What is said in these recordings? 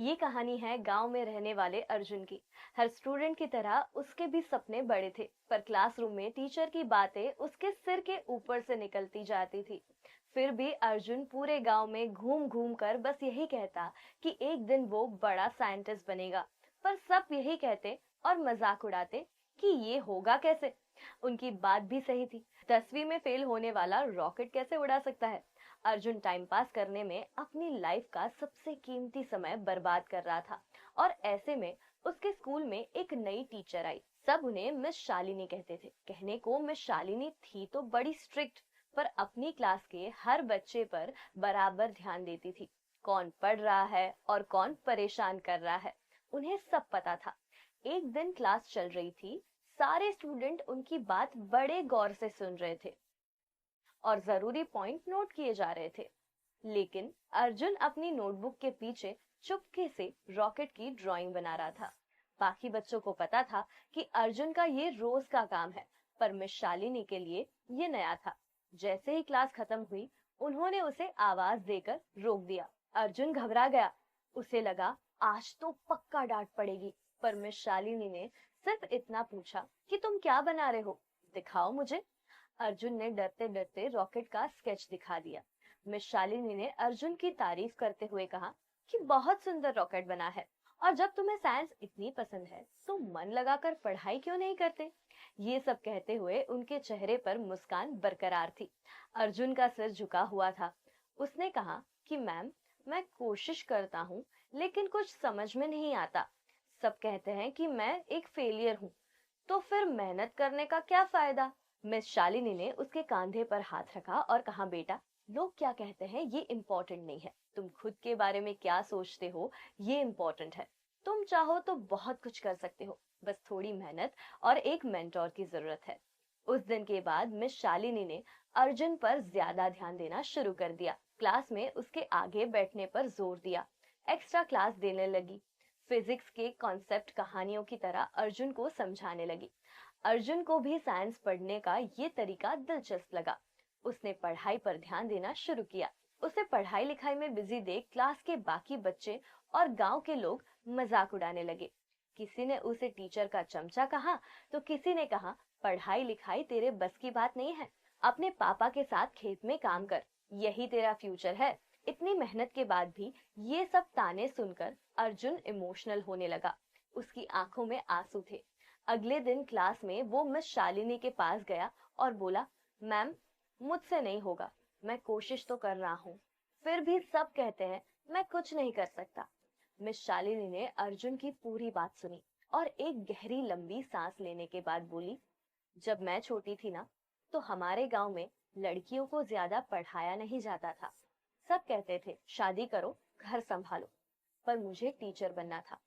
ये कहानी है गांव में रहने वाले अर्जुन की। हर स्टूडेंट की तरह उसके भी सपने बड़े थे, पर क्लासरूम में टीचर की बातें उसके सिर के ऊपर से निकलती जाती थी। फिर भी अर्जुन पूरे गांव में घूम घूम कर बस यही कहता कि एक दिन वो बड़ा साइंटिस्ट बनेगा। पर सब यही कहते और मजाक उड़ाते कि ये होगा कैसे। उनकी बात भी सही थी। 10वीं में फेल होने वाला रॉकेट कैसे उड़ा सकता है। अर्जुन टाइम पास करने में अपनी लाइफ का सबसे कीमती समय बर्बाद कर रहा था। और ऐसे में उसके स्कूल में एक नई टीचर आई। सब उन्हें मिस शालिनी कहते थे। कहने को मिस शालिनी थी तो बड़ी स्ट्रिक्ट, पर अपनी क्लास के हर बच्चे पर बराबर ध्यान देती थी। कौन पढ़ रहा है और कौन परेशान कर रहा है, उन्हें सब पता था। एक दिन क्लास चल रही थी। सारे स्टूडेंट उनकी बात बड़े गौर से सुन रहे थे और जरूरी पॉइंट नोट किए जा रहे थे। लेकिन अर्जुन अपनी नोटबुक के पीछे चुपके से रॉकेट की ड्राइंग बना रहा था। बाकी बच्चों को पता था कि अर्जुन का ये रोज का काम है, पर मिस शालिनी के लिए ये नया था। जैसे ही क्लास खत्म हुई, उन्होंने उसे आवाज देकर रोक दिया। अर्जुन घबरा गया। उसे लगा आज तो पक्का डांट पड़ेगी, पर मिस शालिनी ने सिर्फ इतना पूछा कि तुम क्या बना रहे हो, दिखाओ मुझे। अर्जुन ने डरते डरते रॉकेट का स्केच दिखा दिया। मिस शालिनी ने अर्जुन की तारीफ करते हुए कहा कि बहुत सुंदर रॉकेट बना है, और जब तुम्हें साइंस इतनी पसंद है तो मन लगाकर पढ़ाई क्यों नहीं करते। ये सब कहते हुए उनके चेहरे पर मुस्कान बरकरार थी। अर्जुन का सिर झुका हुआ था। उसने कहा कि मैम, मैं कोशिश करता हूँ, लेकिन कुछ समझ में नहीं आता। सब कहते हैं कि मैं एक फेलियर हूँ, तो फिर मेहनत करने का क्या फायदा। मिस शालिनी ने उसके कंधे पर हाथ रखा और कहा, बेटा, लोग क्या कहते हैं ये इम्पोर्टेंट नहीं है। तुम खुद के बारे में क्या सोचते हो ये इम्पोर्टेंट है। तुम चाहो तो बहुत कुछ कर सकते हो, बस थोड़ी मेहनत और एक मेंटोर की जरूरत है। उस दिन के बाद मिस शालिनी ने अर्जुन पर ज्यादा ध्यान देना शुरू कर दिया। क्लास में उसके आगे बैठने पर जोर दिया। एक्स्ट्रा क्लास देने लगी। फिजिक्स के कॉन्सेप्ट कहानियों की तरह अर्जुन को समझाने लगी। अर्जुन को भी साइंस पढ़ने का ये तरीका दिलचस्प लगा। उसने पढ़ाई पर ध्यान देना शुरू किया। उसे पढ़ाई लिखाई में बिजी देख क्लास के बाकी बच्चे और गांव के लोग मजाक उड़ाने लगे। किसी ने उसे टीचर का चमचा कहा, तो किसी ने कहा पढ़ाई लिखाई तेरे बस की बात नहीं है, अपने पापा के साथ खेत में काम कर, यही तेरा फ्यूचर है। इतनी मेहनत के बाद भी ये सब ताने सुनकर अर्जुन इमोशनल होने लगा। उसकी आंखों में आंसू थे। अगले दिन क्लास में वो मिस शालिनी के पास गया और बोला, मैम, मुझसे नहीं होगा, मैं कोशिश तो कर रहा हूँ, फिर भी सब कहते हैं मैं कुछ नहीं कर सकता। मिस शालिनी ने अर्जुन की पूरी बात सुनी और एक गहरी लंबी सांस लेने के बाद बोली, जब मैं छोटी थी ना, तो हमारे गांव में लड़कियों को ज्यादा पढ़ाया नहीं जाता था। सब कहते थे शादी करो, घर संभालो, पर मुझे टीचर बनना था।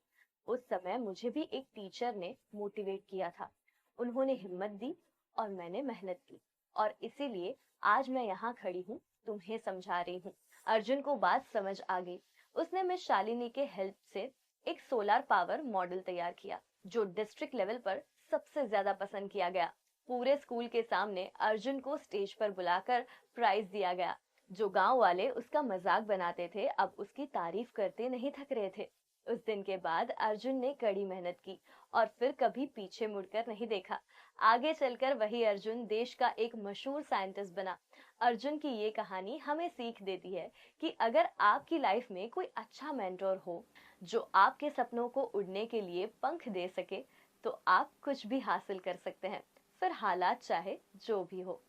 उस समय मुझे भी एक टीचर ने मोटिवेट किया था। उन्होंने हिम्मत दी और मैंने मेहनत की, और इसीलिए आज मैं यहाँ खड़ी हूँ, तुम्हें समझा रही हूँ। अर्जुन को बात समझ आ गई। उसने मिस शालिनी के हेल्प से एक सोलर पावर मॉडल तैयार किया, जो डिस्ट्रिक्ट लेवल पर सबसे ज्यादा पसंद किया गया। पूरे स्कूल के सामने अर्जुन को स्टेज पर बुलाकर प्राइज दिया गया। जो गांव वाले उसका मजाक बनाते थे, अब उसकी तारीफ करते नहीं थक रहे थे। उस दिन के बाद अर्जुन ने कड़ी मेहनत की और फिर कभी पीछे मुड़कर नहीं देखा। आगे चलकर वही अर्जुन देश का एक मशहूर साइंटिस्ट बना। अर्जुन की ये कहानी हमें सीख देती है कि अगर आपकी लाइफ में कोई अच्छा मेंटोर हो, जो आपके सपनों को उड़ने के लिए पंख दे सके, तो आप कुछ भी हासिल कर सकते हैं, फिर हालात चाहे जो भी हो।